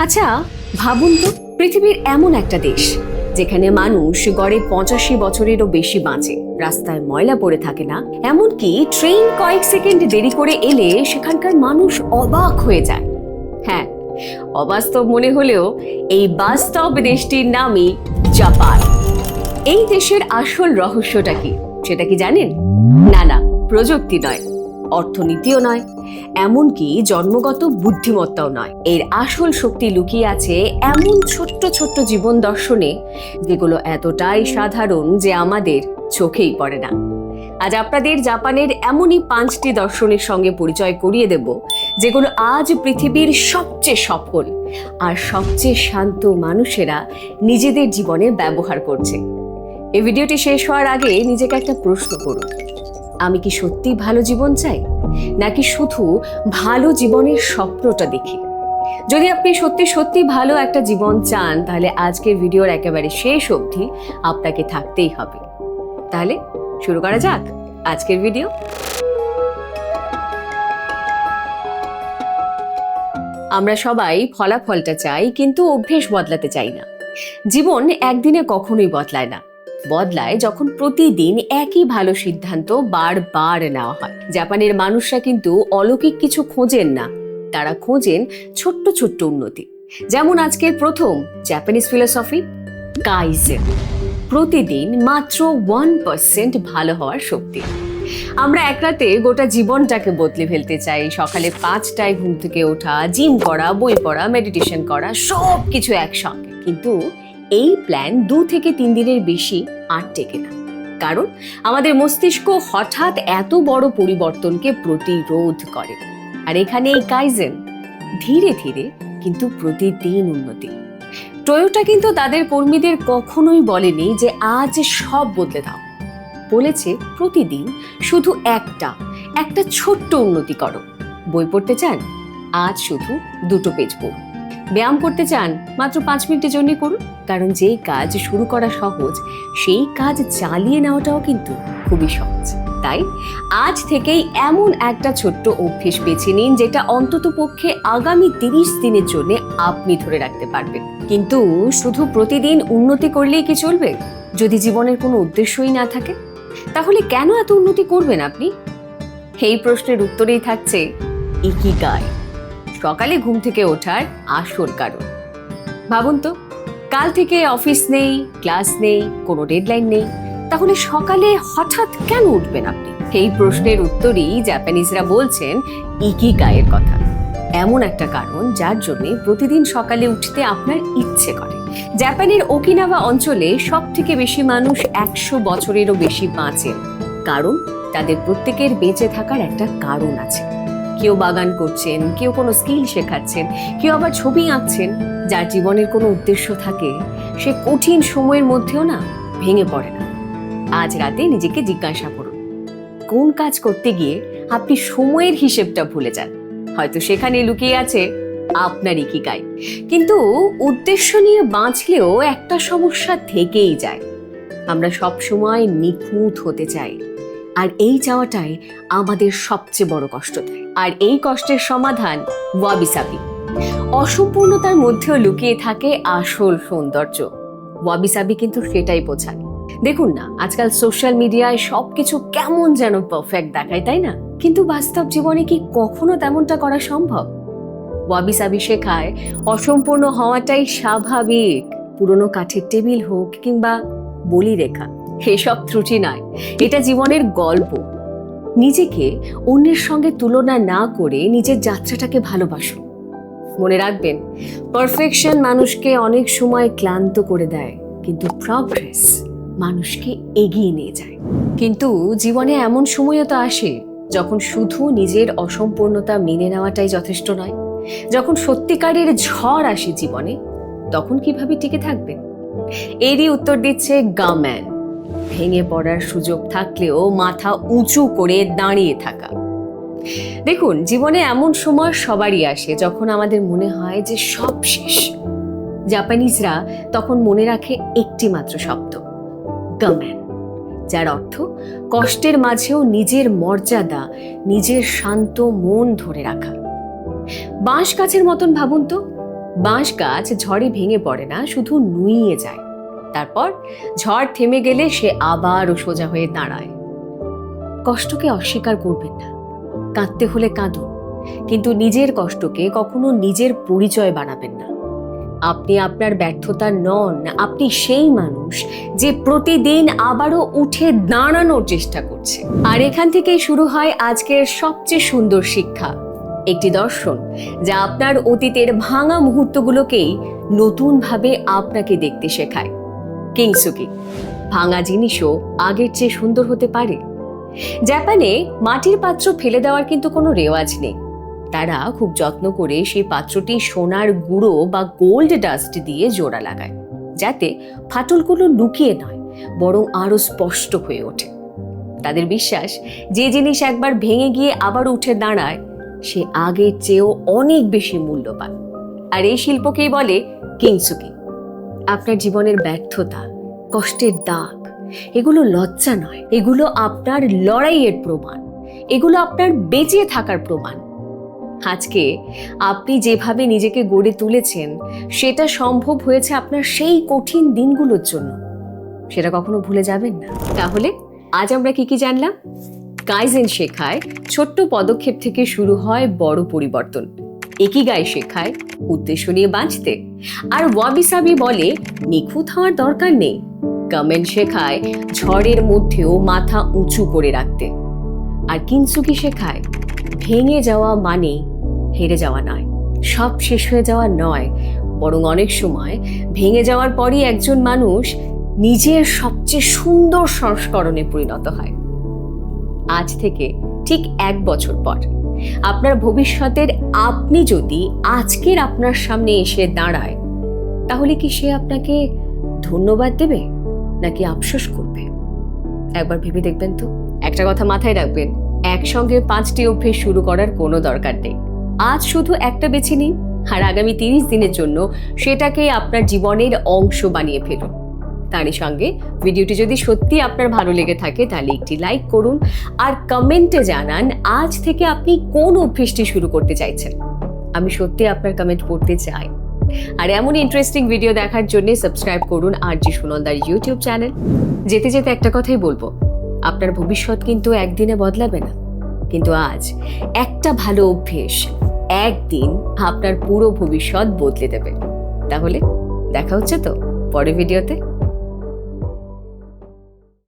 আচ্ছা, ভাবুন তো, পৃথিবীর এমন একটা দেশ যেখানে মানুষ গড়ে 85 বছরেরও বেশি বাঁচে, রাস্তায় ময়লা পড়ে থাকে না, এমনকি ট্রেন কয়েক সেকেন্ড দেরি করে এলে সেখানকার মানুষ অবাক হয়ে যায়। হ্যাঁ, অবাস্তব মনে হলেও এই বাস্তব দেশটির নামই জাপান। এই দেশের আসল রহস্যটা কি সেটা কি জানেন? না, প্রযুক্তি নয়, অর্থনীতিও নয়, এমনকি জন্মগত বুদ্ধিমত্তাও নয়। এর আসল শক্তি লুকিয়ে আছে এমন ছোট্ট ছোট্ট জীবন দর্শনে, যেগুলো এতটাই সাধারণ যে আমাদের চোখেই পড়ে না। আজ আপনাদের জাপানের এমনই 5টি দর্শনের সঙ্গে পরিচয় করিয়ে দেব, যেগুলো আজ পৃথিবীর সবচেয়ে সফল আর সবচেয়ে শান্ত মানুষেরা নিজেদের জীবনে ব্যবহার করছে। এই ভিডিওটি শেষ হওয়ার আগে নিজেকে একটা প্রশ্ন করুন, আমি কি সত্যি ভালো জীবন চাই, নাকি শুধু ভালো জীবনের স্বপ্নটা দেখি? যদি আপনি সত্যি সত্যি ভালো একটা জীবন চান, তাহলে আজকের ভিডিওর একেবারে শেষ অবধি আপনাকে থাকতেই হবে। তাহলে শুরু করা যাক আজকের ভিডিও। আমরা সবাই ফলাফলটা চাই, কিন্তু অভ্যেস বদলাতে চাই না। জীবন একদিনে কখনোই বদলায় না, বদলায় যখন প্রতিদিন একই ভালো সিদ্ধান্ত বারবার নেওয়া হয়। জাপানের মানুষরা কিন্তু অলৌকিক কিছু খোঁজেন না, তারা খোঁজেন ছোট্ট ছোট্ট উন্নতি। যেমন আজকের প্রথম জাপানিজ ফিলসফি কাইজেন, প্রতিদিন মাত্র 1% ভালো হওয়ার শক্তি। আমরা এক রাতে গোটা জীবনটাকে বদলে ফেলতে চাই। সকালে 5টায় ঘুম থেকে ওঠা, জিম করা, বই পড়া, মেডিটেশন করা, সব কিছু একসঙ্গে। কিন্তু এই প্ল্যান 2 থেকে 3 দিনের বেশি আর টেকে না, কারণ আমাদের মস্তিষ্ক হঠাৎ এত বড় পরিবর্তনকে প্রতিরোধ করে। আর এখানে এই কাইজেন ধীরে ধীরে কিন্তু প্রতিদিন উন্নতি। টয়োটা কিন্তু তাদের কর্মীদের কখনোই বলেনি যে আজ সব বদলে দাও, বলেছে প্রতিদিন শুধু একটা ছোট্ট উন্নতি করো। বই পড়তে চান? আজ শুধু 2 পেজ পড়ুন। ব্যায়াম করতে চান? মাত্র 5 মিনিটের জন্য করুন, কারণ যেই কাজ শুরু করা সহজ, সেই কাজ চালিয়ে নেওয়াটাও কিন্তু খুবই সহজ। তাই আজ থেকেই এমন একটা ছোট্ট অভ্যেস বেছে নিন, যেটা অন্তত পক্ষে আগামী 30 দিনের জন্য আপনি ধরে রাখতে পারবেন। কিন্তু শুধু প্রতিদিন উন্নতি করলেই কি চলবে? যদি জীবনের কোনো উদ্দেশ্যই না থাকে, তাহলে কেন এত উন্নতি করবেন আপনি? এই প্রশ্নের উত্তরেই থাকছে ইকিগাই, সকালে ঘুম থেকে ওঠার আসল কারণ। ভাবুন তো, কাল থেকে অফিস নেই, ক্লাস নেই, কোনো ডেডলাইন নেই, তাহলে সকালে হঠাৎ কেন উঠবেন আপনি? এই প্রশ্নের উত্তরেই জাপানিজরা বলছেন ইকিগাইয়ের কথা। এমন একটা কারণ যার জন্য প্রতিদিন সকালে উঠতে আপনার ইচ্ছে করে। জাপানের ওকিনাওয়া অঞ্চলে সব থেকে বেশি মানুষ 100 বছরেরও বেশি বাঁচেন, কারণ তাদের প্রত্যেকের বেঁচে থাকার একটা কারণ আছে। কেউ বাগান করছেন, কেউ কোনো স্কিল শেখাচ্ছেন, কেউ আবার ছবি আঁকছেন। যার জীবনের কোনো উদ্দেশ্য থাকে, সে কঠিন সময়ের মধ্যেও না ভেঙে পড়ে না। আজ রাতে নিজেকে জিজ্ঞাসা করুন, কোন কাজ করতে গিয়ে আপনি সময়ের হিসেবটা ভুলে যান? হয়তো সেখানে লুকিয়ে আছে আপনার ইকিগাই। কিন্তু উদ্দেশ্য নিয়ে বাঁচলেও একটা সমস্যা থেকেই যায়, আমরা সব সময় নিখুঁত হতে চাই, আর এই চাওয়াটাই আমাদের সবচেয়ে বড় কষ্ট দেয়। আর এই কষ্টের সমাধান ওয়াবিসাবি। অসম্পূর্ণতার মধ্যেও লুকিয়ে থাকে আসল সৌন্দর্য। ওয়াবিসাবি কিন্তু সেটাই বোঝায়। দেখুন না, আজকাল সোশ্যাল মিডিয়ায় সবকিছু কেমন যেন পারফেক্ট দেখায়, তাই না? কিন্তু বাস্তব জীবনে কি কখনো তেমনটা করা সম্ভব? ওয়াবিসাবি শেখায় অসম্পূর্ণ হওয়াটাই স্বাভাবিক। পুরনো কাঠের টেবিল হোক কিংবা বলি রেখা, এসব ত্রুটি নয়, এটা জীবনের গল্প। নিজেকে অন্যের সঙ্গে তুলনা না করে নিজের যাত্রাটাকে ভালোবাসুন। মনে রাখবেন, পারফেকশন মানুষকে অনেক সময় ক্লান্ত করে দেয়, কিন্তু প্রগ্রেস মানুষকে এগিয়ে নিয়ে যায়। কিন্তু জীবনে এমন সময়ও তো আসে যখন শুধু নিজের অসম্পূর্ণতা মেনে নেওয়াটাই যথেষ্ট নয়। যখন সত্যিকারের ঝড় আসে জীবনে, তখন কিভাবে টিকে থাকবেন? এরই উত্তর দিচ্ছে গাম্যান। ভেঙে পড়ার সুযোগ থাকলেও মাথা উঁচু করে দাঁড়িয়ে থাকা। দেখুন, জীবনে এমন সময় সবারই আসে যখন আমাদের মনে হয় যে সব শেষ। জাপানিজরা তখন মনে রাখে একটি মাত্র শব্দ, গাম্যান, যার অর্থ কষ্টের মাঝেও নিজের মর্যাদা, নিজের শান্ত মন ধরে রাখা। বাঁশ গাছের মতন ভাবুন তো, বাঁশ গাছ ঝড়ে ভেঙে পড়ে না, শুধু নুইয়ে যায়। তারপর ঝড় থেমে গেলে সে আবারও সোজা হয়ে দাঁড়ায়। কষ্টকে অস্বীকার করবেন না, কাঁদতে হলে কাঁদুন, কিন্তু নিজের কষ্টকে কখনো নিজের পরিচয় বানাবেন না। আপনি আপনার ব্যর্থতা নন, আপনি সেই মানুষ যে প্রতিদিন আবারও উঠে দাঁড়ানোর চেষ্টা করছে। আর এখান থেকেই শুরু হয় আজকের সবচেয়ে সুন্দর শিক্ষা, একটি দর্শন যা আপনার অতীতের ভাঙা মুহূর্তগুলোকেই নতুনভাবে আপনাকে দেখতে শেখায়। কিনসুকি, ভাঙা জিনিসও আগের চেয়ে সুন্দর হতে পারে। জাপানে মাটির পাত্র ফেলে দেওয়ার কিন্তু কোনো রেওয়াজ নেই। তারা খুব যত্ন করে সেই পাত্রটি সোনার গুঁড়ো বা গোল্ড ডাস্ট দিয়ে জোড়া লাগায়, যাতে ফাটলগুলো লুকিয়ে নয় বরং আরো স্পষ্ট হয়ে ওঠে। তাদের বিশ্বাস, যে জিনিস একবার ভেঙে গিয়ে আবার উঠে দাঁড়ায় সে আগের চেয়েও অনেক বেশি মূল্যবান। আর এই শিল্পকেই বলে কিনসুকি। আপনার জীবনের ব্যর্থতা, কষ্টের দাগ, এগুলো লজ্জা নয়, এগুলো আপনার লড়াইয়ের প্রমাণ, এগুলো আপনার বেঁচে থাকার প্রমাণ। আজকে আপনি যেভাবে নিজেকে গড়ে তুলেছেন সেটা সম্ভব হয়েছে আপনার সেই কঠিন দিনগুলোর জন্য। সেটা কখনো ভুলে যাবেন না। তাহলে আজ আমরা কি জানলাম? কাইজেন শেখায় ছোট্ট পদক্ষেপ থেকে শুরু হয় বড় পরিবর্তন। ইকিগাই শেখায় উদ্দেশ্য নিয়ে বাঁচতে। আর ওয়াবি সাবি বলে নিখুঁত হওয়ার দরকার নেই। কমেন্ট শেখায় ঝড়ের মধ্যেও মাথা উঁচু করে রাখতে। আর কিনসুকি শেখায় ভেঙে যাওয়া মানে হেরে যাওয়া নয়, সব শেষ হয়ে যাওয়া নয়, বরং অনেক সময় ভেঙে যাওয়ার পরই একজন মানুষ নিজের সবচেয়ে সুন্দর সংস্করণে পরিণত হয়। আজ থেকে ঠিক 1 বছর পর আপনার ভবিষ্যতের আপনি যদি আজকের আপনার সামনে এসে দাঁড়ায়, তাহলে কি সে আপনাকে ধন্যবাদ দেবে নাকি আফসোস করবে? একবার ভেবে দেখবেন তো। একটা কথা মাথায় রাখবেন, একসঙ্গে 5টি অভ্যেস শুরু করার কোনো দরকার নেই। আজ শুধু একটা বেছে নিন, আর আগামী 30 দিনের জন্য সেটাকে আপনার জীবনের অংশ বানিয়ে ফেলুন। তারই সঙ্গে ভিডিওটি যদি সত্যি আপনার ভালো লেগে থাকে তাহলে একটি লাইক করুন, আর কমেন্টে জানান আজ থেকে আপনি কোন অভ্যেসটি শুরু করতে চাইছেন। আমি সত্যি আপনার কমেন্ট পড়তে চাই। আর এমন ইন্টারেস্টিং ভিডিও দেখার জন্য সাবস্ক্রাইব করুন আরজি সুনন্দার ইউটিউব চ্যানেল। যেতে যেতে একটা কথাই বলবো, আপনার ভবিষ্যৎ কিন্তু একদিনে বদলাবে না, কিন্তু আজ একটা ভালো অভ্যেস একদিন আপনার পুরো ভবিষ্যৎ বদলে দেবে। তাহলে দেখা হচ্ছে তো পরের ভিডিওতে।